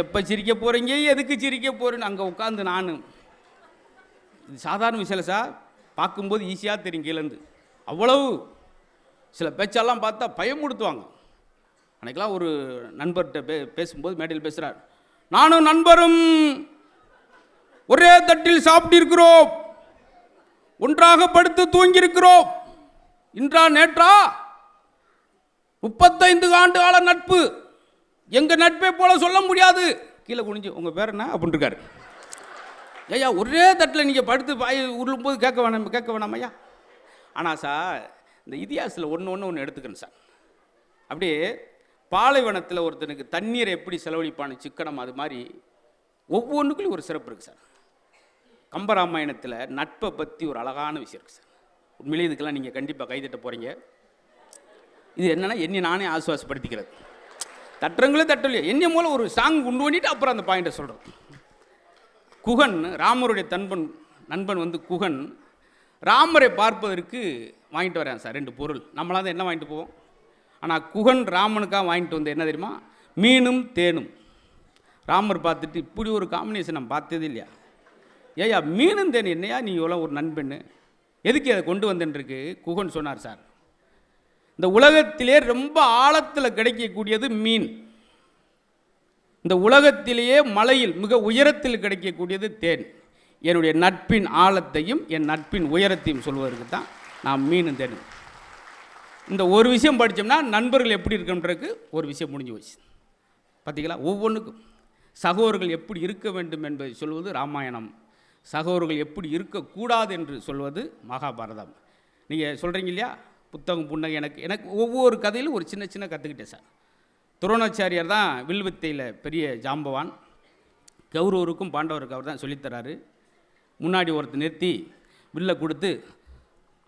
எப்போ சிரிக்க போகிறீங்க, எதுக்கு சிரிக்க போகிறேன்னு அங்கே உட்காந்து நான் இது சாதாரண விஷயம் சார், பார்க்கும்போது ஈஸியாக தெரியும் கீழேருந்து. அவ்வளவு சில பேச்செல்லாம் பார்த்தா பயமுடுத்துவாங்க. அன்றைக்கெல்லாம் ஒரு நண்பர்கிட்ட பேசும்போது மேடையில் பேசுகிறார், நானும் நண்பரும் ஒரே தட்டில் சாப்பிட்டிருக்கிறோம், ஒன்றாக படுத்து தூங்கியிருக்கிறோம், இன்றா நேற்றா 35 ஆண்டு கால நட்பு, எங்கள் நட்பை போல சொல்ல முடியாது. கீழே குனிஞ்சு உங்கள் பேர் என்ன அப்படின்னு இருக்காரு. ஐயா ஒரே தட்டில் நீங்கள் படுத்து பாய் உருளும்போது கேட்க வேணாம் ஐயா. ஆனால் சார் இந்த இதிகாசத்தில் ஒன்று எடுத்துக்கணும் சார். அப்படியே பாலைவனத்தில் ஒருத்தனுக்கு தண்ணீரை எப்படி செலவழிப்பான சிக்கனம், அது மாதிரி ஒவ்வொன்றுக்குள்ளேயும் ஒரு சிறப்பு இருக்குது சார். கம்பராமாயணத்தில் நட்பை பற்றி ஒரு அழகான விஷயம் இருக்குது சார். உண்மையிலே இதுக்கெல்லாம் நீங்கள் கண்டிப்பாக கைதட்ட போகிறீங்க. இது என்னென்னா என்னை நானே ஆசுவாசப்படுத்திக்கிறது. தட்டுறங்களே தட்டலையோ என்னை மூலம் ஒரு சாங் கொண்டு பண்ணிட்டு அப்புறம் அந்த பாயிண்ட்டை சொல்கிறோம். குகன், ராமருடைய நண்பன் வந்து குகன் ராமரை பார்ப்பதற்கு வாங்கிட்டு வரேன் சார் 2 பொருள். நம்மளாம் என்ன வாங்கிட்டு போவோம், ஆனால் குகன் ராமனுக்காக வாங்கிட்டு வந்து என்ன தெரியுமா, மீனும் தேனும். ராமர் பார்த்துட்டு இப்படி ஒரு காம்பினேஷன் நான் பார்த்ததே இல்லையா, ஏயா மீனும் தேன் என்னையா நீ எவ்வளோ ஒரு நண்பன், எதுக்கு அதை கொண்டு வந்தேன்ருக்கு. குகன் சொன்னார், சார் இந்த உலகத்திலே ரொம்ப ஆழத்தில் கிடைக்கக்கூடியது மீன், இந்த உலகத்திலேயே மலையில் மிக உயரத்தில் கிடைக்கக்கூடியது தேன். என்னுடைய நட்பின் ஆழத்தையும் என் நட்பின் உயரத்தையும் சொல்வதற்கு தான் நான் மீன் தேனும். இந்த ஒரு விஷயம் படித்தோம்னா நண்பர்கள் எப்படி இருக்குன்றதுக்கு ஒரு விஷயம் முடிஞ்சு போச்சு. பார்த்தீங்களா, ஒவ்வொன்றுக்கும் சகோதரர்கள் எப்படி இருக்க வேண்டும் என்பதை சொல்வது ராமாயணம், சகோதரர்கள் எப்படி இருக்கக்கூடாது என்று சொல்வது மகாபாரதம். நீங்கள் சொல்கிறீங்க இல்லையா, புத்தகம் புன்னகை. எனக்கு ஒவ்வொரு கதையிலும் ஒரு சின்ன கற்றுக்கிட்டேன் சார். துரோணாச்சாரியார் தான் வில்வித்தையில் பெரிய ஜாம்பவான். கௌரவருக்கும் பாண்டவருக்கு அவர் தான் சொல்லித்தராரு. முன்னாடி ஒருத்தர் நிறுத்தி வில்லை கொடுத்து,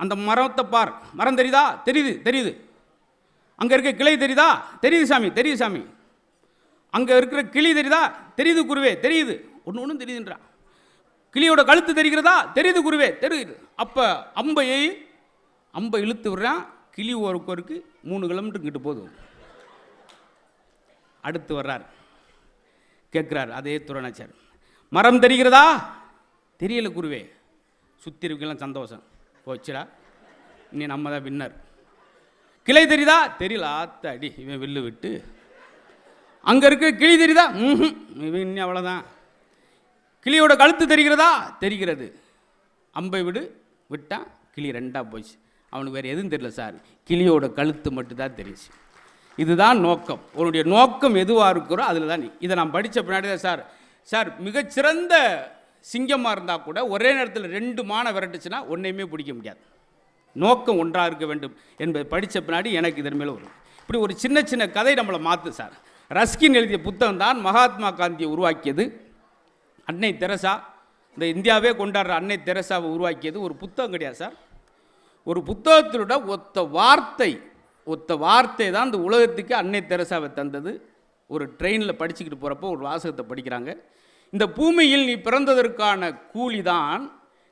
அந்த மரத்தை பார், மரம் தெரியுதா, தெரியுது. அங்கே இருக்க கிளை தெரியுதா, தெரியுது சாமி. அங்கே இருக்கிற கிளி தெரியுதா, தெரியுது குருவே, தெரியுது. ஒன்றும் தெரியுதுன்றான். கிளியோட கழுத்து தெரிகிறதா, தெரியுது குருவே, தெரியுது. அப்போ அம்பை இழுத்து விடுறான். கிளி ஒருக்கு 3 கிலோமீட்டர் கிட்ட போதும். அடுத்து வர்றார், கேட்குறார் அதே துரோணாச்சார், மரம் தெரிகிறதா, தெரியல குருவே. சுற்றி இருக்கலாம் சந்தோஷம் போச்சுடா, இனி நம்ம தான் வின்னர். கிளை தெரியுதா, தெரியல. ஆத்தாடி இவன் வில்லு விட்டு. அங்கே இருக்க கிளி தெரியுதா, இவன் இன்னும் அவ்வளோதான். கிளியோட கழுத்து தெரிகிறதா, தெரிகிறது. அம்பை விட்டான், கிளி 2ஆக போச்சு. அவனுக்கு வேறு எதுவும் தெரியல சார், கிளியோட கழுத்து மட்டும்தான் தெரியுச்சு. இதுதான் நோக்கம். உன்னுடைய நோக்கம் எதுவாக இருக்கிறோ அதில் தான். இதை நான் படித்த பின்னாடி தான் சார் மிகச்சிறந்த சிங்கமாக இருந்தால் கூட ஒரே நேரத்தில் 2 மானை விரட்டுச்சுன்னா ஒன்றையுமே பிடிக்க முடியாது. நோக்கம் ஒன்றாக இருக்க வேண்டும் என்பதை படித்த பின்னாடி எனக்கு இதன் மேலே வரும். இப்படி ஒரு சின்ன கதை நம்மளை மாற்று சார். ரஸ்கின் எழுதிய புத்தகம் தான் மகாத்மா காந்தியை உருவாக்கியது. அன்னை தெரசா, இந்த இந்தியாவே கொண்டாடுற அன்னை தெரசாவை உருவாக்கியது ஒரு புத்தகம் கிடையாது சார். ஒரு புத்தகத்திலோட ஒத்த வார்த்தை தான் இந்த உலகத்துக்கு அன்னை தெரசாவை தந்தது. ஒரு ட்ரெயினில் படிச்சுக்கிட்டு போகிறப்போ ஒரு வாசகத்தை படிக்கிறாங்க, இந்த பூமியில் நீ பிறந்ததற்கான கூலி தான்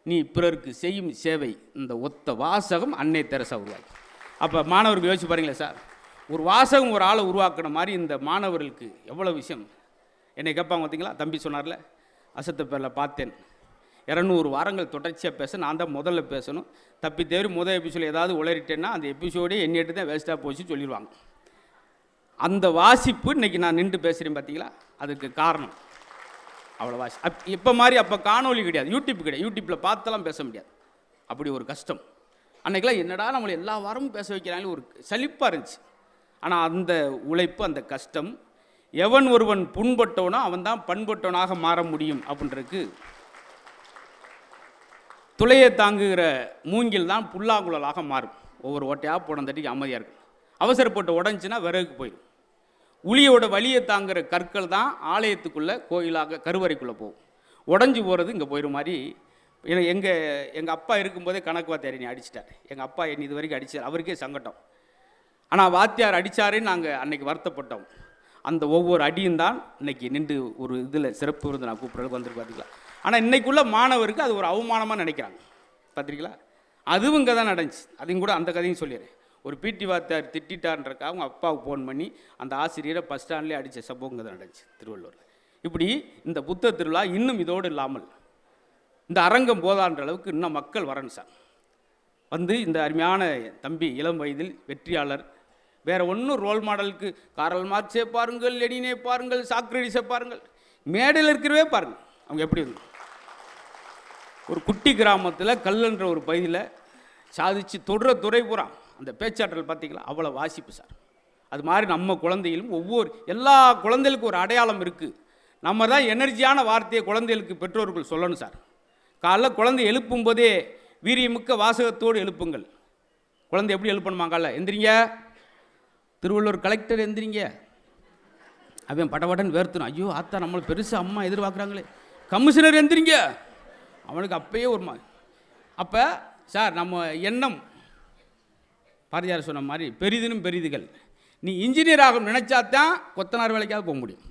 நீ பிறருக்கு செய்யும் சேவை. இந்த ஒத்த வாசகம் அன்னை தெரசா உருவாக்கி. அப்போ மாணவர்கள் யோசிச்சு பாருங்களேன் சார், ஒரு வாசகம் ஒரு ஆளை உருவாக்குன மாதிரி இந்த மாணவர்களுக்கு எவ்வளோ விஷயம். என்னை கேட்பாங்க பார்த்தீங்களா, தம்பி சொன்னார்ல, அசத்த பேரில் பார்த்தேன் 200 வாரங்கள் தொடர்ச்சியாக பேச நான் தான் முதல்ல பேசணும், தப்பி தேவை முதல் எபிசோடு ஏதாவது உளறிட்டேன்னா அந்த எபிசோடே எண்ணிட்டு தான் வேஸ்ட்டாக போச்சு சொல்லிடுவாங்க. அந்த வாசிப்பு இன்றைக்கி நான் நின்று பேசுகிறேன் பார்த்தீங்களா, அதுக்கு காரணம் அவ்வளோ வாசி. இப்போ மாதிரி அப்போ காணொலி கிடையாது, யூடியூப்பில் பார்த்தெல்லாம் பேச முடியாது, அப்படி ஒரு கஷ்டம். அன்றைக்கெல்லாம் என்னடா நம்மளை எல்லா வாரமும் பேச வைக்கிறாங்களே ஒரு சலிப்பாக இருந்துச்சு. ஆனால் அந்த உழைப்பு, அந்த கஷ்டம், எவன் ஒருவன் புண்பட்டவனோ அவன் தான் பண்பட்டவனாக மாற முடியும் அப்படின்றதுக்கு துளையை தாங்குகிற மூங்கில் தான் புல்லாங்குழலாக மாறும். ஒவ்வொரு ஓட்டையாக போன தட்டிக்கு அமைதியாக இருக்கும். அவசரப்பட்டு உடஞ்சின்னா விறகுக்கு போயிடும். உளியோட வலியை தாங்குகிற கற்கள் தான் ஆலயத்துக்குள்ளே கோயிலாக கருவறைக்குள்ளே போகும். உடஞ்சி போகிறது இங்கே போயிடும் மாதிரி. எங்கள் அப்பா இருக்கும்போதே கணக்கு வாத்தியார் என்னை அடிச்சிட்டார். எங்கள் அப்பா என்னை இது வரைக்கும் அடித்தார், அவருக்கே சங்கடம். ஆனால் வாத்தியார் அடித்தாருன்னு நாங்கள் அன்றைக்கி வருத்தப்பட்டோம். அந்த ஒவ்வொரு அடியும் தான் இன்றைக்கி நின்று ஒரு இதில் சிறப்பு விருந்து நான் கூப்பிட்றதுக்கு வந்துருக்கு பார்த்தீங்களா. ஆனால் இன்றைக்குள்ள மாணவருக்கு அது ஒரு அவமானமாக நினைக்கிறாங்க பார்த்துருக்கீங்களா. அதுவும் இங்கே தான் நடந்துச்சு. அதையும் கூட அந்த கதையும் சொல்லிடுறேன். ஒரு பிடி வாத்தியார் திட்டார்ன்றக்காக அவங்க அப்பாவுக்கு ஃபோன் பண்ணி அந்த ஆசிரியரை பஸ் ஸ்டாண்ட்லேயே அடித்த சம்பவம் இங்கே தான் நடந்துச்சு திருவள்ளூரில். இப்படி இந்த புத்த திருவிழா இன்னும் இதோடு இல்லாமல் இந்த அரங்கம் போதான்ற அளவுக்கு இன்னும் மக்கள் வரணும் சார். வந்து இந்த அருமையான தம்பி இளம் வயதில் வெற்றியாளர், வேறு ஒன்றும் ரோல் மாடலுக்கு காரல் மார்க்ஸே பாருங்கள், லெனினே பாருங்கள், சாக்ரடிஸை பாருங்கள், மேடையில் இருக்கிறவே பாருங்கள் அவங்க எப்படி வந்து ஒரு குட்டி கிராமத்தில் கல்லுன்ற ஒரு பகுதியில் சாதித்து தொடுற துறை பூரா அந்த பேச்சாற்றல் பார்த்திங்களா, அவ்வளோ வாசிப்பு சார். அது மாதிரி நம்ம குழந்தைகளும் எல்லா குழந்தைகளுக்கும் ஒரு அடையாளம் இருக்குது. நம்ம தான் எனர்ஜியான வார்த்தையை குழந்தைகளுக்கு பெற்றோர்கள் சொல்லணும் சார். காலைல குழந்தை எழுப்பும் போதே வீரியமிக்க வாசகத்தோடு எழுப்புங்கள். குழந்தை எப்படி எழுப்பணுமா? காலைல எந்திரிங்க, திருவள்ளூர் கலெக்டர் எந்திரிங்க, அவன் படபடன்னு வேர்த்தணும். ஐயோ ஆத்தா நம்மளை பெருசாக அம்மா எதிர்பார்க்குறாங்களே. கமிஷனர் எந்திரிங்க, அவனுக்கு அப்பயே ஒரு அப்போ சார் நம்ம எண்ணம் பாரதியார் சொன்ன மாதிரி பெரிதினும் பெரிதுகள். நீ இன்ஜினியர் ஆகும் நினச்சாதான் கொத்தனார் வேலைக்காவது போக முடியும்.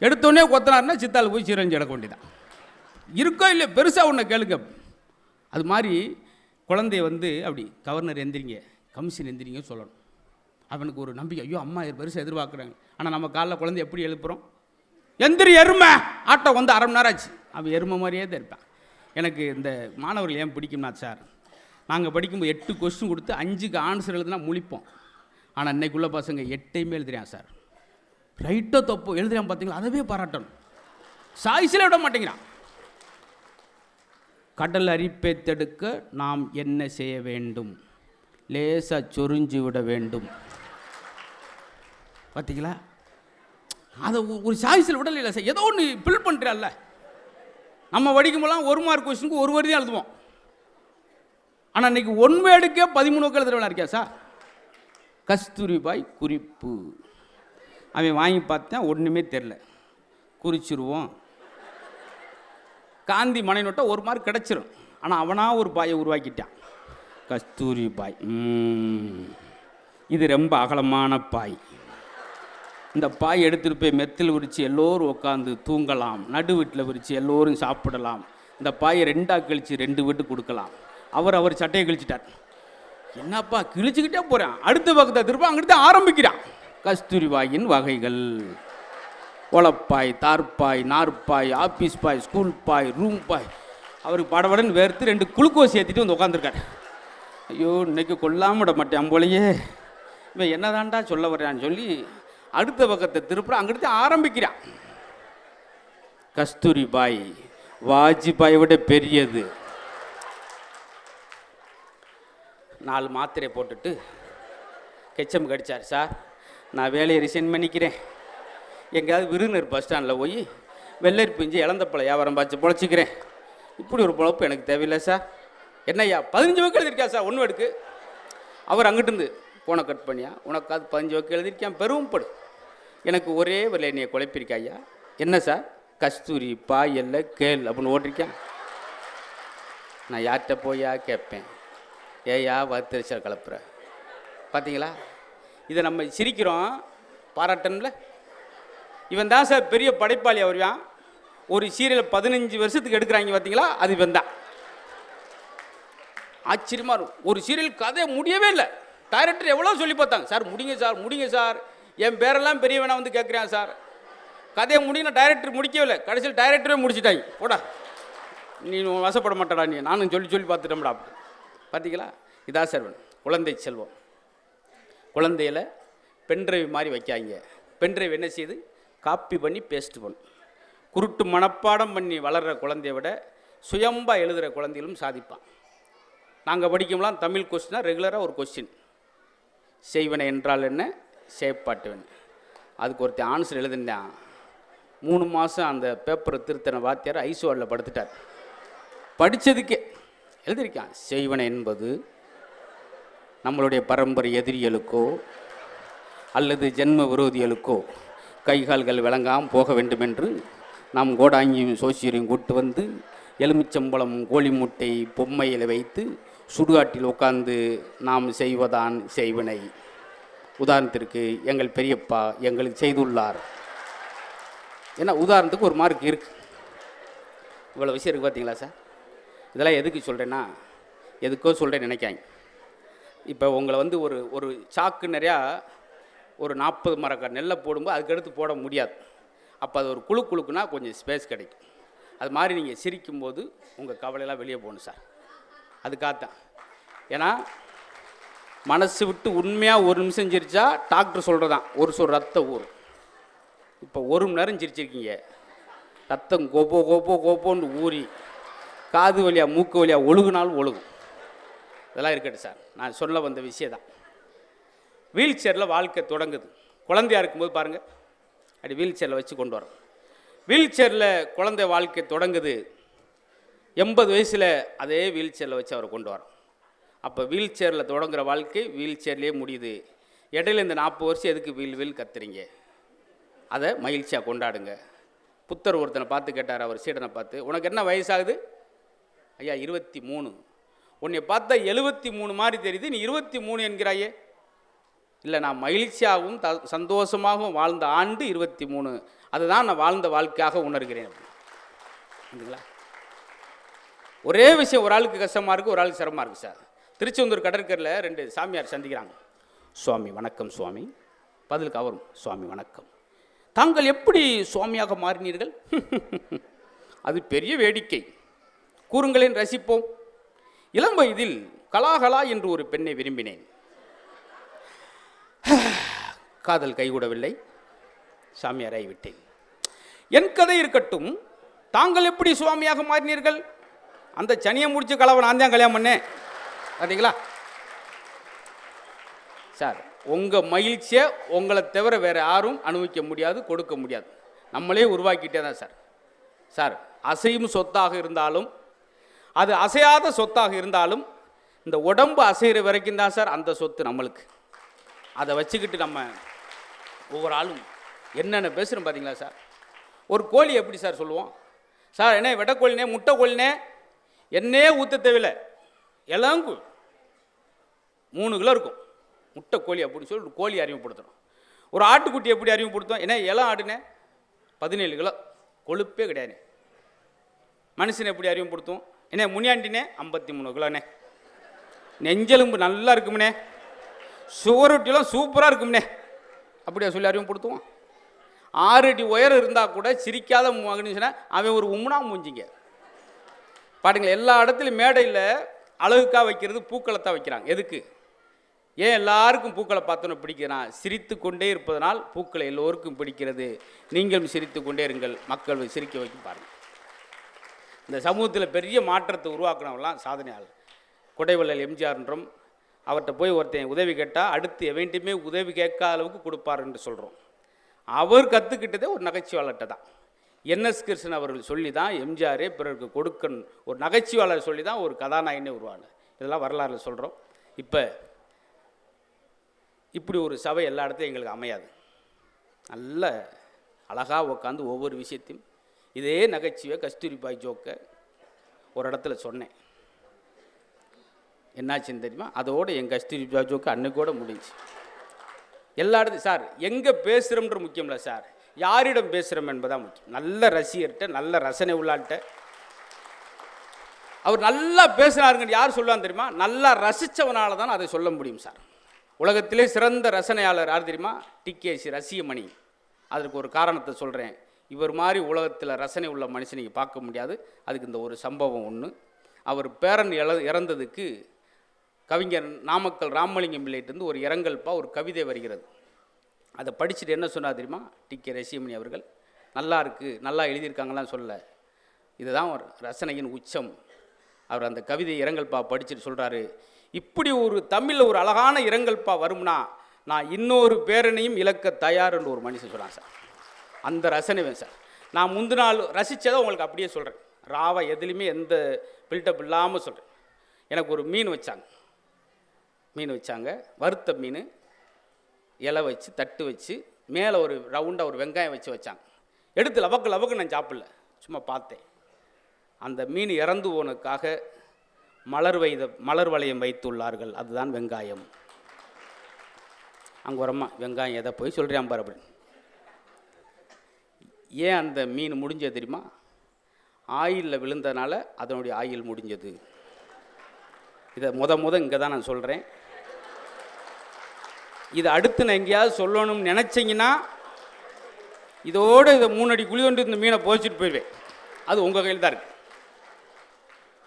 எடுத்தோடனே கொத்தனார்னா சித்தால் போய் சீரஞ்சி எடுக்க வேண்டியதான். இருக்கோ இல்லை பெருசாக ஒன்று கேளுங்க. அது மாதிரி குழந்தைய வந்து அப்படி கவர்னர் எந்திரிங்க, கமிஷன் எந்திரிங்க சொல்லணும். அவனுக்கு ஒரு நம்பிக்கை, ஐயோ அம்மா பெருசாக எதிர்பார்க்குறாங்க. ஆனால் நம்ம காலைல குழந்தை எப்படி எழுப்புகிறோம்? எந்திரி எருமை, ஆட்டம் வந்து 1/2 மணி நேரம் ஆச்சு, அவன் எருமை மாதிரியே தான் இருப்பான். எனக்கு இந்த மாணவர்கள் ஏன் பிடிக்கும்னா சார், நாங்கள் படிக்கும்போது 8 கொஸ்டின் கொடுத்து 5க்கு ஆன்சர் எழுதுனா முழிப்போம். ஆனால் இன்றைக்குள்ள பசங்க 8ஐயுமே எழுதுறான் சார். ரைட்டோ தப்போ எழுதுறான் பார்த்தீங்களா, அதவே பாராட்டணும். சாய்ஸில் விட மாட்டேங்கிறான். கடல் அரிப்பை தடுக்க நாம் என்ன செய்ய வேண்டும்? லேசாக சொரிஞ்சு விட வேண்டும். பார்த்தீங்களா, அதை ஒரு சாய்ஸில் விடல. இல்லை சார், ஏதோ ஒன்று ஃபில் பண்ணுறான்ல. நம்ம படிக்கும்போதெல்லாம் 1 மார்க் கொஸ்டினுக்கு 1 வரி தான் எழுதுவோம். ஆனால் இன்றைக்கி 1 வேர்டுக்கே 13 எழுதுறவனா இருக்கியா சார்? கஸ்தூரிபாய் குறிப்பு அவன் வாங்கி பார்த்தேன், ஒன்றுமே தெரில, குறிச்சிருவோம். காந்தி மனை நோட்டை 1 மார்க் கிடச்சிரும். ஆனால் அவனாக ஒரு பாயை உருவாக்கிட்டான், கஸ்தூரிபாய். இது ரொம்ப அகலமான பாய். இந்த பாய் எடுத்துகிட்டு போய் மெத்தில் விரித்து எல்லோரும் உட்காந்து தூங்கலாம், நடு வீட்டில் விரித்து எல்லோரும் சாப்பிடலாம். இந்த பாயை 2ஆக கழித்து 2 வீட்டுக்கு கொடுக்கலாம். அவர் சட்டையை கிழிச்சிட்டார். என்னப்பா கிழிச்சுக்கிட்டே போகிறான். அடுத்த பக்கத்தை திரும்ப அங்கிட்டு தான் ஆரம்பிக்கிறான். கஸ்தூரிபாயின் வகைகள்: ஒலப்பாய், தார்பாய், நார்பாய், ஆஃபீஸ் பாய், ஸ்கூல் பாய், ரூம் பாய். அவருக்கு படபடன்னு வேர்த்து 2 குளுக்கோஸ் ஏற்றிட்டு வந்து உட்காந்துருக்காரு. ஐயோ இன்னைக்கு கொல்லாம விட மாட்டேன் போலையே, இவன் என்னதான்டா சொல்ல வர்றான்னு சொல்லி அடுத்த பக்கத்தை திருப்புற அங்கிட்டு ஆரம்பிக்கிறான். கஸ்தூரிபாய் வாஜ்பாயை விட பெரியது. 4 மாத்திரை போட்டுட்டு கெச்சம் கடிச்சார். சார் நான் வேலையை ரிசைன் பண்ணிக்கிறேன், எங்கேயாவது விருதுநர் பஸ் ஸ்டாண்டில் போய் வெள்ளரி பிஞ்சு இழந்தப்பழ வியாபாரம் பார்த்து பொழைச்சிக்கிறேன். இப்படி ஒரு பொழப்பு எனக்கு தேவையில்லை சார். என்னய்யா 15 வக்கு எழுதியிருக்கா சார் 1 வேர்டுக்கு? அவர் அங்கிட்டிருந்து போனை கட் பண்ணியா, உனக்கு அது 15 வக்கு எழுதியிருக்கான், பெரும்படு. எனக்கு ஒரே வேலை என்னையை குழப்பிருக்கா ஐயா. என்ன சார்? கஸ்தூரி பாய் இல்லை கேள் அப்படின்னு ஓட்டிருக்கேன். நான் யார்கிட்ட போயா கேட்பேன், ஏயா வத்திரிச்சல் கலப்புற. பார்த்தீங்களா, இதை நம்ம சிரிக்கிறோம், பாராட்டன்ல. இவன் தான் சார் பெரிய படைப்பாளி. வருவான் ஒரு சீரியல் 15 வருஷத்துக்கு எடுக்கிறாங்க பார்த்தீங்களா, அது இவன் தான். ஆச்சரியமாக இருக்கும். ஒரு சீரியல் கதை முடியவே இல்லை. டைரக்டர் எவ்வளோ சொல்லி பார்த்தாங்க, சார் முடிங்க சார் முடிங்க சார், என் பேரெல்லாம் பெரியவனா வந்து கேட்குறேன் சார், கதையை முடியும். டைரக்டர் முடிக்கவே இல்லை. கடைசியில் டைரக்டரே முடிச்சிட்டாங்க. போடா நீ வசப்பட மாட்டடா, நீ நானும் சொல்லி பார்த்துட்டோம்டா. பார்த்தீங்களா, இதான் சார் குழந்தை செல்வம். குழந்தையில் பென்ட்ரைவ் மாதிரி வைக்காங்க. பென்ட்ரைவ் என்ன செய்யுது? காப்பி பண்ணி பேஸ்ட் பண்ணும். குருட்டு மனப்பாடம் பண்ணி வளர்கிற குழந்தைய விட சுயம்பாக எழுதுகிற குழந்தைகளும் சாதிப்பான். நாங்கள் படிக்கும்போலாம் தமிழ் கொஸ்டினாக ரெகுலராக ஒரு கொஸ்டின், செய்வனை என்றால் என்ன, சேப்பாட்டுவன். அதுக்கு ஒருத்தர் ஆன்சர் எழுதுனான். 3 மாதம் அந்த பேப்பரை திருத்தன வாத்தியார் ஐசோலில் படுத்துட்டார். படித்ததுக்கே எழுதியிருக்கான், செய்வனை என்பது நம்மளுடைய பரம்பரை எதிரிகளுக்கோ அல்லது ஜென்ம விரோதிகளுக்கோ கைகால்கள் விளங்காமல் போக வேண்டும் என்று நாம் கோடாங்கியும் சோசியரையும் கூட்டு வந்து எலுமிச்சம்பழம் கோழி முட்டை பொம்மையில் வைத்து சுடுகாட்டில் உட்கார்ந்து நாம் செய்வதான் செய்வினை. உதாரணத்திற்கு எங்கள் பெரியப்பா எங்களுக்கு செய்துள்ளார். ஏன்னா உதாரணத்துக்கு ஒரு மார்க் இருக்குது. இவ்வளோ விஷயம் இருக்குது பார்த்தீங்களா சார். இதெல்லாம் எதுக்கு சொல்கிறேன்னா, எதுக்கோ சொல்கிறேன்னு நினைக்காங்க. இப்போ உங்களை வந்து ஒரு சாக்கு நிறையா ஒரு 40 மரக்காய் நெல்லை போடும்போது அதுக்கடுத்து போட முடியாது. அப்போ அது ஒரு குழுக்குனா கொஞ்சம் ஸ்பேஸ் கிடைக்கும். அது மாதிரி நீங்கள் சிரிக்கும்போது உங்கள் கவலையெல்லாம் வெளியே போகணும் சார். அதுக்காகத்தான். ஏன்னா மனசு விட்டு உண்மையாக ஒரு நிமிஷம் சிரிச்சா டாக்டர் சொல்கிறதான் ஒரு சொல் ரத்தம் ஊறும். இப்போ 1 மணி நேரம் சிரிச்சிருக்கீங்க, ரத்தம் கோப்போன்னு ஊறி காது வழியாக மூக்கு வழியாக ஒழுகுனாலும் ஒழுகும். இதெல்லாம் இருக்கட்டும் சார். நான் சொல்ல வந்த விஷயம் தான். வீல் சேரில் வாழ்க்கை தொடங்குது. குழந்தையாக இருக்கும்போது பாருங்கள், அப்படி வீல் சேரில் வச்சு கொண்டு வரோம். வீல் சேரில் குழந்தை வாழ்க்கை தொடங்குது. 80 வயசில் அதே வீல் சேரில் வச்சு அவரை கொண்டு வரோம். அப்போ வீல் சேரில் தொடங்குகிற வாழ்க்கை வீல் சேர்லேயே முடியுது. இடையில இந்த 40 வருஷம் எதுக்கு வீல் கத்துறீங்க? அதை மகிழ்ச்சியாக கொண்டாடுங்க. புத்தர் ஒருத்தனை பார்த்து கேட்டார், அவர் சீடனை பார்த்து, உனக்கு என்ன வயசாகுது? ஐயா 23. உன்னை பார்த்தா 73 மாதிரி தெரியுது, நீ 23 என்கிறாயே. இல்லை, நான் மகிழ்ச்சியாகவும் சந்தோஷமாகவும் வாழ்ந்த ஆண்டு 23, அதுதான் நான் வாழ்ந்த வாழ்க்கையாக உணர்கிறேன். அப்படிங்களா? ஒரே விஷயம், ஒரு ஆளுக்கு கஷ்டமாக இருக்குது, ஒரு ஆளுக்கு சிரமமாக இருக்குது சார். திருச்செந்தூர் கடற்கரையில் 2 சாமியார் சந்திக்கிறாங்க. சுவாமி வணக்கம் சுவாமி. பதிலுக்கு அவரும் சுவாமி வணக்கம். தாங்கள் எப்படி சுவாமியாக மாறினீர்கள்? அது பெரிய வேடிக்கை, கூறுங்களேன், ரசிப்போம். இளம் வயதில் கலாகலா என்று ஒரு பெண்ணை விரும்பினேன். காதல் கைகூடவில்லை, சாமியாராகி விட்டேன். என் கதை இருக்கட்டும், தாங்கள் எப்படி சுவாமியாக மாறினீர்கள்? அந்த சனியை முடிச்சு கலவை நான் தான் கல்யாணம் பண்ணேன். பார்த்தீங்களா சார்? உங்கள் மகிழ்ச்சியை உங்களை தவிர வேறு யாரும் அனுபவிக்க முடியாது, கொடுக்க முடியாது. நம்மளே உருவாக்கிட்டே தான் சார். சார், அசையும் சொத்தாக இருந்தாலும், அது அசையாத சொத்தாக இருந்தாலும், இந்த உடம்பு அசைகிற வரைக்கும் தான் சார் அந்த சொத்து நம்மளுக்கு. அதை வச்சுக்கிட்டு நம்ம ஒவ்வொரு ஆளும் என்னென்ன பேசுகிறோம் பார்த்தீங்களா சார்? ஒரு கோழி எப்படி சார் சொல்லுவோம்? சார் என்ன வெட்டைக்கோழினே, முட்டை கோழினே, என்னே ஊற்ற தேவையில்லை, எல்லாம் 3 கிலோ இருக்கும் முட்டை கோழி அப்படின்னு சொல்லி கோழி அறிமுகப்படுத்துகிறோம். ஒரு ஆட்டுக்குட்டி எப்படி அறிமுகப்படுத்தும்? ஏன்னா இளம் ஆடுனே 17 கிலோ, கொழுப்பே கிடையாது. மனுஷனை எப்படி அறிமுகப்படுத்தும்? என்ன முனியாண்டினே 53 கிலோண்ணே, நெஞ்செலும்பு நல்லா இருக்கும்னே, சுவரொட்டிலாம் சூப்பராக இருக்கும்னே, அப்படியா சொல்லி அறிமுகப்படுத்துவோம்? 6 அடி உயரம் இருந்தால் கூட சிரிக்காத மகனுச்சுன்னா அவன் ஒரு உம்னா மூஞ்சிங்க. பாருங்கள், எல்லா இடத்துலையும் மேடையில் அழகுக்காக வைக்கிறது பூக்களை வைக்கிறாங்க. எதுக்கு? ஏன் எல்லாருக்கும் பூக்களை பார்த்தோன்னு பிடிக்கிறான்? சிரித்து கொண்டே இருப்பதனால் பூக்களை எல்லோருக்கும் பிடிக்கிறது. நீங்களும் சிரித்து கொண்டே இருங்கள், மக்கள் சிரிக்க வைக்கும். பாருங்கள், இந்த சமூகத்தில் பெரிய மாற்றத்தை உருவாக்குனவங்களாம் சாதனையாளர். கொடைவள்ளல் எம்ஜிஆர்ன்றோம். அவர்கிட்ட போய் ஒருத்தன் உதவி கேட்டால் அடுத்து எவன்ட்டுமே உதவி கேட்காத அளவுக்கு கொடுப்பார் என்று சொல்கிறோம். அவர் கற்றுக்கிட்டதே ஒரு நகைச்சுவாளர்கிட்ட தான். என்எஸ் கிருஷ்ணன் அவர்கள் சொல்லி தான் எம்ஜிஆரே பிறருக்கு கொடுக்கணும், ஒரு நகைச்சுவாளர் சொல்லி தான் ஒரு கதாநாயகனே உருவானார். இதெல்லாம் வரலாறு சொல்கிறோம். இப்போ இப்படி ஒரு சபை எல்லா இடத்துலையும் எங்களுக்கு அமையாது. நல்ல அழகாக உட்காந்து ஒவ்வொரு விஷயத்தையும் இதே நகைச்சுவை கஸ்தூரிபாய் ஜோக்கை ஒரு இடத்துல சொன்னேன். என்னாச்சுன்னு தெரியுமா? அதோடு என் கஸ்தூரிபாய் ஜோக்கு அன்னைக்கூட முடிஞ்சு. எல்லா இடத்துலையும் சார் எங்கே பேசுகிறோம்ன்ற முக்கியம் இல்லை சார், யாரிடம் பேசுகிறோம் என்பதான் முக்கியம். நல்ல ரசிகர்கிட்ட, நல்ல ரசனை உள்ளாட்ட அவர் நல்லா பேசுகிறாருங்கன்னு யார் சொல்லுவான்னு தெரியுமா? நல்லா ரசித்தவனால தான் அதை சொல்ல முடியும் சார். உலகத்திலே சிறந்த ரசனையாளர் யார் தெரியுமா? டிகேசி ரசிகமணி. அதற்கு ஒரு காரணத்தை சொல்கிறேன். இவர் மாதிரி உலகத்தில் ரசனை உள்ள மனுஷன் நீங்கள் பார்க்க முடியாது. அதுக்கு இந்த ஒரு சம்பவம் ஒன்று. அவர் பேரன் இறந்ததுக்கு கவிஞர் நாமக்கல் ராமலிங்கம் பிள்ளைகிட்டேருந்து ஒரு இரங்கல்ப்பா ஒரு கவிதை வருகிறது. அதை படிச்சுட்டு என்ன சொன்னார் தெரியுமா? டிகே ரசிகமணி அவர்கள், நல்லா இருக்குது, நல்லா எழுதியிருக்காங்களாம் சொல்ல, இதுதான் ஒரு ரசனையின் உச்சம். அவர் அந்த கவிதை இரங்கல்ப்பா படிச்சுட்டு சொல்கிறாரு, இப்படி ஒரு தமிழில் ஒரு அழகான இரங்கல்ப்பா வரும்னா நான் இன்னொரு பேரனையும் இழக்க தயார்ன்னு ஒரு மனுஷன் சொல்கிறான் சார். அந்த ரசனை வேணும் சார். நான் முந்தின நாள் ரசித்ததை உங்களுக்கு அப்படியே சொல்கிறேன். ராவா எதுலேயுமே எந்த பில்டப் இல்லாமல் சொல்கிறேன். எனக்கு ஒரு மீன் வச்சாங்க, வறுத்த மீன், இலை வச்சு தட்டு வச்சு மேலே ஒரு ரவுண்டாக ஒரு வெங்காயம் வச்சாங்க. எடுத்து லவக்கு நான் சாப்பிடல, சும்மா பார்த்தேன். அந்த மீன் இறந்து போனதுக்காக மலர் வளையம் வைத்துள்ளார்கள், அதுதான் வெங்காயம். அங்கே வரம்மா, வெங்காயம் எதை போய் சொல்கிறேன் பாரு அப்படின்னு. ஏன் அந்த மீன் முடிஞ்சது தெரியுமா? ஆயிலில் விழுந்ததுனால அதனுடைய ஆயில் முடிஞ்சது. இதை முத இங்கே தான் நான் சொல்கிறேன். இதை அடுத்து நான் எங்கேயாவது சொல்லணும்னு நினச்சிங்கன்னா இதோடு இதை 3 அடி குழி கொண்டு இந்த மீனை போச்சுட்டு போயிடுவேன். அது உங்கள் கையில் தான் இருக்குது.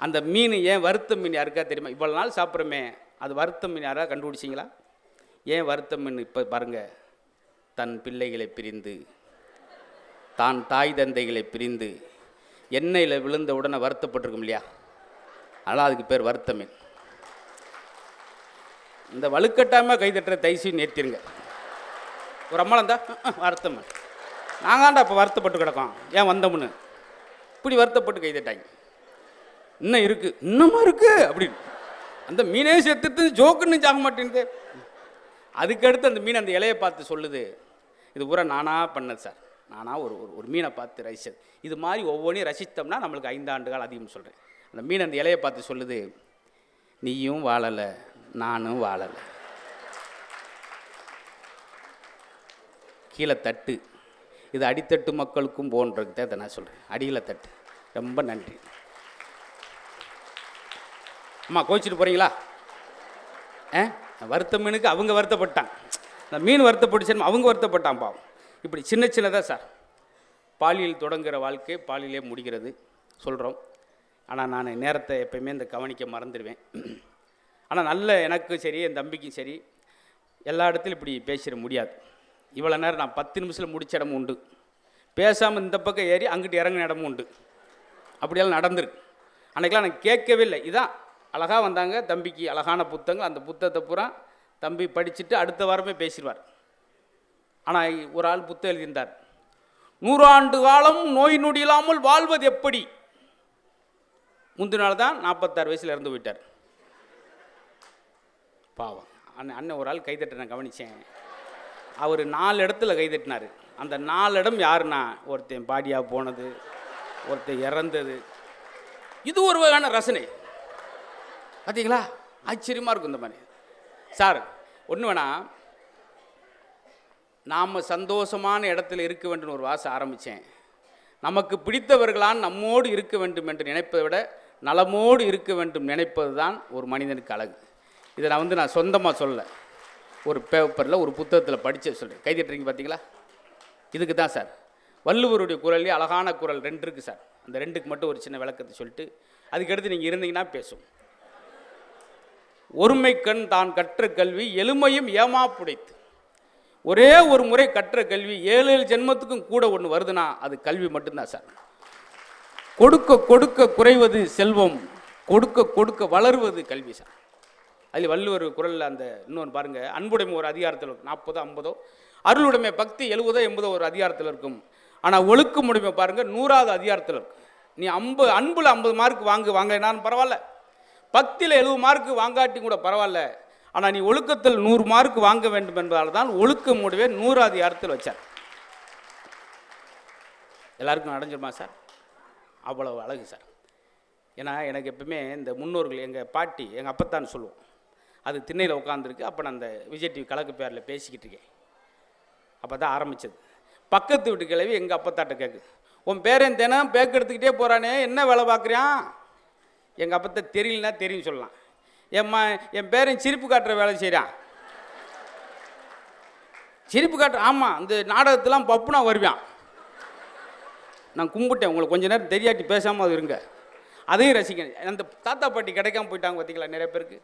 அந்த மீன் ஏன் வறுத்த மீன் யாருக்கா தெரியுமா? இவ்வளோ நாள் சாப்பிட்றமே, அது வறுத்த மீன் யாராவது கண்டுபிடிச்சிங்களா? ஏன் வறுத்த மீன்? இப்போ பாருங்கள், தன் பிள்ளைகளை பிரிந்து, தான் தாய் தந்தைகளை பிரிந்து எண்ணெயில் விழுந்த உடனே வருத்தப்பட்டிருக்கும் இல்லையா? அதனால் அதுக்கு பேர் வறுத்த மீன். இந்த வலுக்கட்டாமல் கைதட்டுற தைசி நேர்த்திருங்க. ஒரு அம்மாளம் தான் வறுத்த மீன், நாங்காண்டா இப்போ வருத்தப்பட்டு கிடக்கோம், ஏன் வந்தோம்னு இப்படி வருத்தப்பட்டு கைதட்டாங்க. இன்னும் இருக்குது, இன்னமும் இருக்குது அப்படின்னு. அந்த மீனே செத்துட்டு ஜோக்குன்னு சாக மாட்டேங்குது. அதுக்கடுத்து அந்த மீன் அந்த இலையை பார்த்து சொல்லுது, இது பூரா நானாக பண்ணது சார், நானாக ஒரு மீனை பார்த்து ரசித்தது. இது மாதிரி ஒவ்வொன்றையும் ரசித்தோம்னா நம்மளுக்கு 5 ஆண்டுகள் அதிகம் சொல்கிறேன். அந்த மீன் அந்த இலையை பார்த்து சொல்லுது, நீயும் வாழலை, நானும் வாழலை. கீழே தட்டு, இது அடித்தட்டு மக்களுக்கும் போன்றதுக்கு தான் நான் சொல்கிறேன். அடியில் தட்டு. ரொம்ப நன்றி. அம்மா கோச்சிட்டு போகிறீங்களா? வருத்த மீனுக்கு அவங்க வருத்தப்பட்டாங்க, இந்த மீன் வருத்தப்பட்டுச்சு, அவங்க வருத்தப்பட்டான் பாவம். இப்படி சின்ன சின்னதாக சார், பாலியல் தொடங்குகிற வாழ்க்கை பாலியலே முடிகிறது சொல்கிறோம். ஆனால் நான் நேரத்தை எப்போயுமே இந்த கவனிக்க மறந்துடுவேன். ஆனால் நல்ல எனக்கும் சரி என் தம்பிக்கும் சரி எல்லா இடத்துலையும் இப்படி பேசிட முடியாது. இவ்வளோ நேரம் நான் 10 நிமிஷத்தில் முடித்த இடமும் உண்டு, பேசாமல் இந்த பக்கம் ஏறி அங்கிட்டு இறங்கின இடமும் உண்டு. அப்படியெல்லாம் நடந்துருக்கு. அன்றைக்கெலாம் நான் கேட்கவே இல்லை. இதான் அழகாக வந்தாங்க, தம்பிக்கு அழகான புத்தகங்கள், அந்த புத்தகத்தை பூரா தம்பி படிச்சுட்டு அடுத்த வாரமே பேசிடுவார். ஆனால் ஒரு ஆள் புத்தகம் எழுதியிருந்தார், 100 ஆண்டு காலம் நோய் நொடி இல்லாமல் வாழ்வது எப்படி. முந்தின நாள் தான் 46 வயசில் இறந்து போயிட்டார் பாவம். அண்ணன் ஒரு ஆள் கைதட்ட நான் கவனித்தேன். அவர் 4 இடத்துல கைதட்டினார். அந்த 4 இடம் யாருன்னா, ஒருத்தன் பாடியாக போனது, ஒருத்தன் இறந்தது. இது ஒரு வகையான ரசனை பார்த்தீங்களா? ஆச்சரியமாக இருக்கும் இந்த மாதிரி. சார் ஒன்று வேணாம், நாம் சந்தோஷமான இடத்துல இருக்க வேண்டும் ஒரு வாசம் ஆரம்பித்தேன். நமக்கு பிடித்தவர்களால் நம்மோடு இருக்க வேண்டும் என்று நினைப்பதை விட நலமோடு இருக்க வேண்டும் நினைப்பது தான் ஒரு மனிதனுக்கு அழகு. இதை நான் சொந்தமாக சொல்லலை, ஒரு பேப்பரில் ஒரு புத்தகத்தில் படித்து சொல்கிறேன். கைதட்டுறீங்க பார்த்தீங்களா? இதுக்கு தான் சார் வள்ளுவருடைய குரல்லே அழகான குரல் 2 இருக்குது சார். அந்த 2க்கு மட்டும் ஒரு சின்ன விளக்கத்தை சொல்லிட்டு அதுக்கடுத்து நீங்கள் இருந்தீங்கன்னா பேசும். ஒருமை கண் தான் கற்ற கல்வி எளிமையும் ஏமாப்புடைத்து. ஒரே ஒரு முறை கற்ற கல்வி 7 ஜென்மத்துக்கும் கூட ஒன்று வருதுன்னா அது கல்வி மட்டும்தான் சார். கொடுக்க கொடுக்க குறைவது செல்வம், கொடுக்க கொடுக்க வளருவது கல்வி சார். அதில் வள்ளுவர் குரலில் அந்த இன்னொன்று பாருங்கள், அன்புடைமை ஒரு அதிகாரத்தில் இருக்கும், 40 50. அருளுடைமை பக்தி 70 80 ஒரு அதிகாரத்தில் இருக்கும். ஆனால் ஒழுக்கமுடைமை பாருங்கள் 100வது அதிகாரத்தில் இருக்கும். நீ அன்பில் 50 மார்க் வாங்கினாலும் பரவாயில்ல, பக்தியில் 70 மார்க் வாங்காட்டி கூட பரவாயில்ல, ஆனால் நீ ஒழுக்கத்தில் 100 மார்க் வாங்க வேண்டும் என்பதால் தான் ஒழுக்கமுடையவே 100வது அதிகாரத்தில் வச்சார். எல்லாருக்கும் அடைஞ்சிருமா சார்? அவ்வளவு அழகு சார். ஏன்னா எனக்கு எப்பவுமே இந்த முன்னோர்கள், எங்கள் பாட்டி எங்கள் அப்பத்தான் சொல்லுவோம், அது திண்ணையில் உட்காந்துருக்கு. அப்போ நான் அந்த விஜய் டிவி கலக்கு பேரில் பேசிக்கிட்டு இருக்கேன். அப்போ தான் ஆரம்பித்தது. பக்கத்து வீட்டு கிழவி எங்கள் அப்பத்தாட்ட கேட்கு, உன் பேரன் தினம் பேக்கு எடுத்துக்கிட்டே போகிறானே, என்ன வேலை பார்க்குறான்? எங்கள் அப்பத்தை தெரியலனா தெரியும் சொல்லலாம். என் பேரன் சிரிப்பு காட்டுற வேலை செய்கிறான். சிரிப்பு காட்டுற, ஆமாம், இந்த நாடகத்தெலாம் பப்புனா வருவான். நான் கும்பிட்டேன், உங்களுக்கு கொஞ்சம் நேரம் தெரியாட்டி பேசாமல் அது இருங்க, அதையும் ரசிக்கணும். அந்த தாத்தா பாட்டி கிடைக்காம போயிட்டாங்க பார்த்தீங்களா நிறைய பேருக்கு.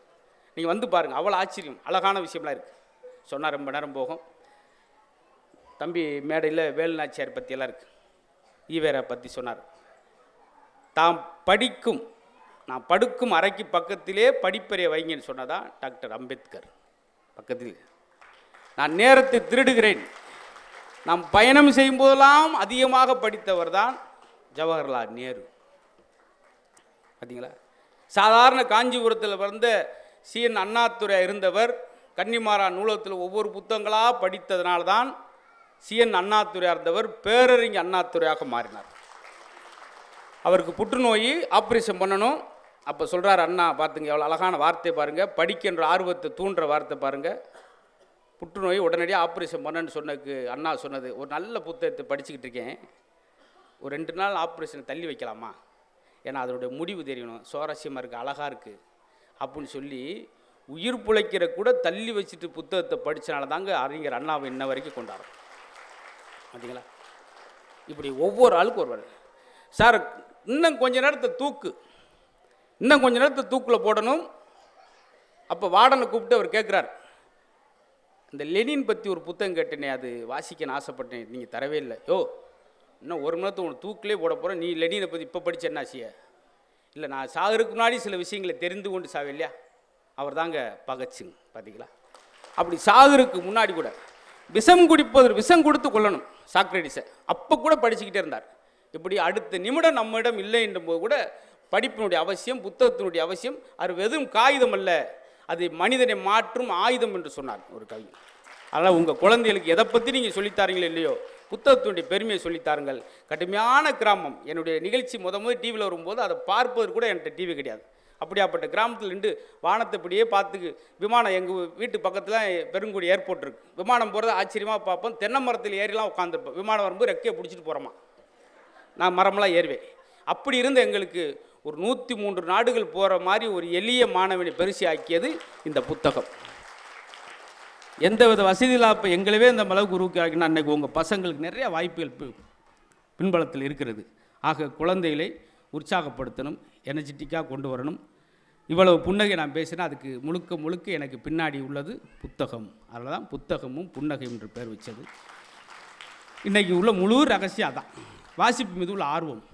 நீங்கள் வந்து பாருங்கள், அவ்வளோ ஆச்சரியம், அழகான விஷயம்லாம் இருக்குது. சொன்னால் ரொம்ப நேரம் போகும். தம்பி மேடையில் வேலுநாச்சியார் பற்றியெல்லாம் இருக்குது. ஈவேரா பற்றி சொன்னார். தாம் படிக்கும், நான் படுக்கும் அறைக்கு பக்கத்திலே படிப்பறையை வைங்கன்னு சொன்னதான் டாக்டர் அம்பேத்கர். பக்கத்தில் நான் நேரத்தை திருடுகிறேன், நாம் பயணம் செய்யும் போதெல்லாம் அதிகமாக படித்தவர் தான் ஜவஹர்லால் நேரு. பார்த்தீங்களா? சாதாரண காஞ்சிபுரத்தில் வந்த சிஎன் அண்ணாதுரை இருந்தவர் கன்னிமாரா நூலகத்தில் ஒவ்வொரு புத்தகங்களாக படித்ததுனால தான் சிஎன் அண்ணாதுரையாக இருந்தவர் பேரறிஞர் அண்ணாதுரையாக மாறினார். அவருக்கு புற்றுநோய் ஆப்ரேஷன் பண்ணணும். அப்போ சொல்கிறார் அண்ணா, பார்த்துங்க எவ்வளோ அழகான வார்த்தை பாருங்கள், படிக்கின்ற ஆர்வத்தை தூண்டுற வார்த்தை பாருங்கள். புற்றுநோய் உடனடியாக ஆப்ரேஷன் பண்ணன்னு சொன்னதுக்கு அண்ணா சொன்னது, ஒரு நல்ல புத்தகத்தை படிச்சுக்கிட்டு இருக்கேன், ஒரு 2 நாள் ஆப்ரேஷனை தள்ளி வைக்கலாமா, ஏன்னா அதனுடைய முடிவு தெரியணும், சுவாரஸ்யமாக இருக்குது, அழகாக இருக்குது அப்படின்னு சொல்லி உயிர் பிழைக்கிற கூட தள்ளி வச்சுட்டு புத்தகத்தை படித்தனால தாங்க அறிஞர் அண்ணாவை இன்ன வரைக்கும் கொண்டாடுறோம். பார்த்தீங்களா? இப்படி ஒவ்வொரு ஆளுக்கும் ஒரு வேலை. சார் இன்னும் கொஞ்ச நேரத்தை இன்னும் கொஞ்ச நேரத்தை தூக்கில் போடணும். அப்போ வார்டனை கூப்பிட்டு அவர் கேட்குறார், இந்த லெனின் பற்றி ஒரு புத்தகம் கேட்டேனே, அது வாசிக்கன்னு ஆசைப்பட்டேன், நீங்கள் தரவே இல்லை. இன்னும் ஒரு மணி நேரத்தை உனக்கு தூக்கிலே போட போகிறேன், நீ லெனினை பற்றி இப்போ படித்த என்ன ஆசிய? இல்லை, நான் சாகருக்கு முன்னாடி சில விஷயங்களை தெரிந்து கொண்டு சாவே இல்லையா? அவர் தாங்க பகத்சிங். பார்த்தீங்களா? அப்படி சாகருக்கு முன்னாடி கூட விஷம் கொடுத்து கொள்ளணும் சாக்ரட்டிஸை, அப்போ கூட படிச்சுக்கிட்டே இருந்தார். இப்படி அடுத்த நிமிடம் நம்மிடம் இல்லை என்ற போது கூட படிப்பினுடைய அவசியம், புத்தகத்தினுடைய அவசியம். அது வெறும் காகிதம் அல்ல, அது மனிதனை மாற்றும் ஆயுதம் என்று சொன்னார் ஒரு கவி. அதனால் உங்கள் குழந்தைகளுக்கு எதை பற்றி நீங்கள் சொல்லித்தாரீங்களோ இல்லையோ, புத்தகத்தினுடைய பெருமையை சொல்லித்தாருங்கள். கடுமையான கிராமம். என்னுடைய நிகழ்ச்சி முதல் டிவியில் வரும்போது அதை பார்ப்பதற்கு கூட என்கிட்ட டிவி கிடையாது. அப்படியாப்பட்ட கிராமத்தில் நின்று வானத்தை இப்படியே பார்த்துக்கு விமானம், எங்கள் வீட்டு பக்கத்தில் பெருங்குடி ஏர்போர்ட் இருக்குது, விமானம் போகிறது ஆச்சரியமாக பார்ப்போம். தென்னை மரத்தில் ஏறிலாம் உட்காந்துருப்போம். விமானம் வரும்போது ரெக்கையை பிடிச்சிட்டு போகிறோமா, நான் மரமெல்லாம் ஏறுவேன். அப்படி இருந்த எங்களுக்கு ஒரு 103 நாடுகள் போகிற மாதிரி ஒரு எளிய மாணவனை பெருசி ஆக்கியது இந்த புத்தகம். எந்தவித வசதி இல்லாப்போ எங்களவே இந்த அளவுக்கு உருவாக்கினா அன்றைக்கு உங்கள் பசங்களுக்கு நிறைய வாய்ப்புகள் பின்பலத்தில் இருக்கிறது. ஆக குழந்தைகளை உற்சாகப்படுத்தணும், எனர்ஜெட்டிக்காக கொண்டு வரணும். இவ்வளவு புன்னகை நான் பேசினா அதுக்கு முழுக்க எனக்கு பின்னாடி உள்ளது புத்தகம். அதில் தான் புத்தகமும் புன்னகை என்று பேர் வச்சது. இன்றைக்கி உள்ள முழு ரகசியம் அதான், வாசிப்பு மீது உள்ள ஆர்வம்.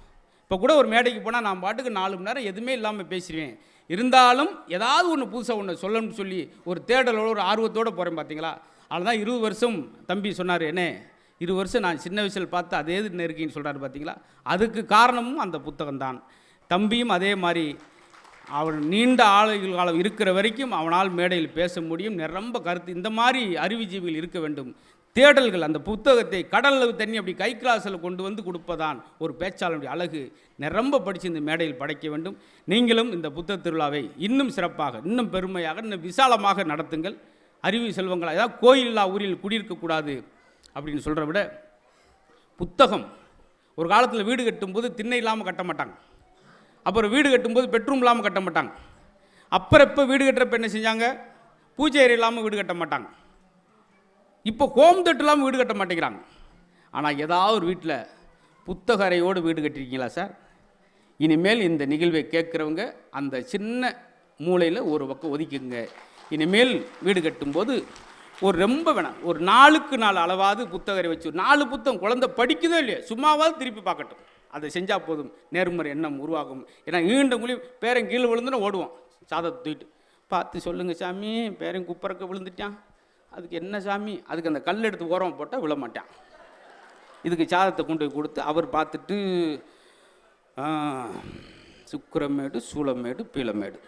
இப்போ கூட ஒரு மேடைக்கு போனால் நான் பாட்டுக்கு 4 மணி நேரம் எதுவுமே இல்லாமல் பேசிடுவேன். இருந்தாலும் ஏதாவது ஒன்று புதுசாக ஒன்று சொல்லணும்னு சொல்லி ஒரு தேடலோட ஒரு ஆர்வத்தோடு போகிறேன். பார்த்தீங்களா? அதில் தான் 20 வருஷம் தம்பி சொன்னார், என்ன 20 வருஷம் நான் சின்ன வயசில் பார்த்து அதே இது இருக்குன்னு சொல்கிறாரு. பார்த்தீங்களா? அதுக்கு காரணமும் அந்த புத்தகம்தான். தம்பியும் அதே மாதிரி அவன் நீண்ட ஆளுகள் காலம் இருக்கிற வரைக்கும் அவனால் மேடையில் பேச முடியும். நிரம்ப கருத்து இந்த மாதிரி அறிவுஜீவிகள் இருக்க வேண்டும். தேடல்கள், அந்த புத்தகத்தை கடலில் தண்ணி அப்படி கை கிளாஸில் கொண்டு வந்து கொடுப்பதான் ஒரு பேச்சாளனுடைய அழகு. நிரம்ப படித்து இந்த மேடையில் படைக்க வேண்டும். நீங்களும் இந்த புத்தக திருவிழாவை இன்னும் சிறப்பாக, இன்னும் பெருமையாக, இன்னும் விசாலமாக நடத்துங்கள். அறிவு செல்வங்களாக, ஏதாவது கோயில் இல்லா ஊரில் குடியிருக்கக்கூடாது அப்படின்னு சொல்கிற விட, புத்தகம் ஒரு காலத்தில் வீடு கட்டும்போது திண்ணை இல்லாமல் கட்ட மாட்டாங்க. அப்புறம் வீடு கட்டும்போது பெட்ரூம் இல்லாமல் கட்ட மாட்டாங்க. அப்புறம் இப்போ வீடு கட்டுறப்ப என்ன செஞ்சாங்க, பூஜை அறை இல்லாமல் வீடு கட்ட மாட்டாங்க. இப்போ ஹோம் தட்டு இல்லாமல் வீடு கட்ட மாட்டேங்கிறாங்க. ஆனால் ஏதாவது ஒரு வீட்டில் புத்தக அறையோடு வீடு கட்டிருக்கீங்களா சார்? இனிமேல் இந்த நிகழ்வை கேட்குறவங்க அந்த சின்ன மூலையில் ஒரு பக்கம் ஒதுக்குங்க. இனிமேல் வீடு கட்டும்போது ஒரு ரொம்ப வேணாம், ஒரு 4க்கு 4 அளவாவது புத்தக அறை வச்சு 4 புத்தகம் குழந்தை படிக்குதோ இல்லையோ சும்மாவாவது திருப்பி பார்க்கட்டும். அதை செஞ்சால் போதும், நேர்மறை எண்ணம் உருவாகும். ஏன்னா ஈண்ட மொழி பேரன் கீழே விழுந்துன்னு ஓடுவான், சாதத்தை தூக்கிட்டு. பார்த்து சொல்லுங்கள் சாமி, பேரன் குப்பறக்க விழுந்துட்டான், அதுக்கு என்ன சாமி? அதுக்கு அந்த கல் எடுத்து ஓரம் போட்டால் விழ மாட்டான். இதுக்கு சாதத்தை கொண்டு போய் கொடுத்து அவர் பார்த்துட்டு சுக்கிரமேடு, சூளமேடு, பீளமேடு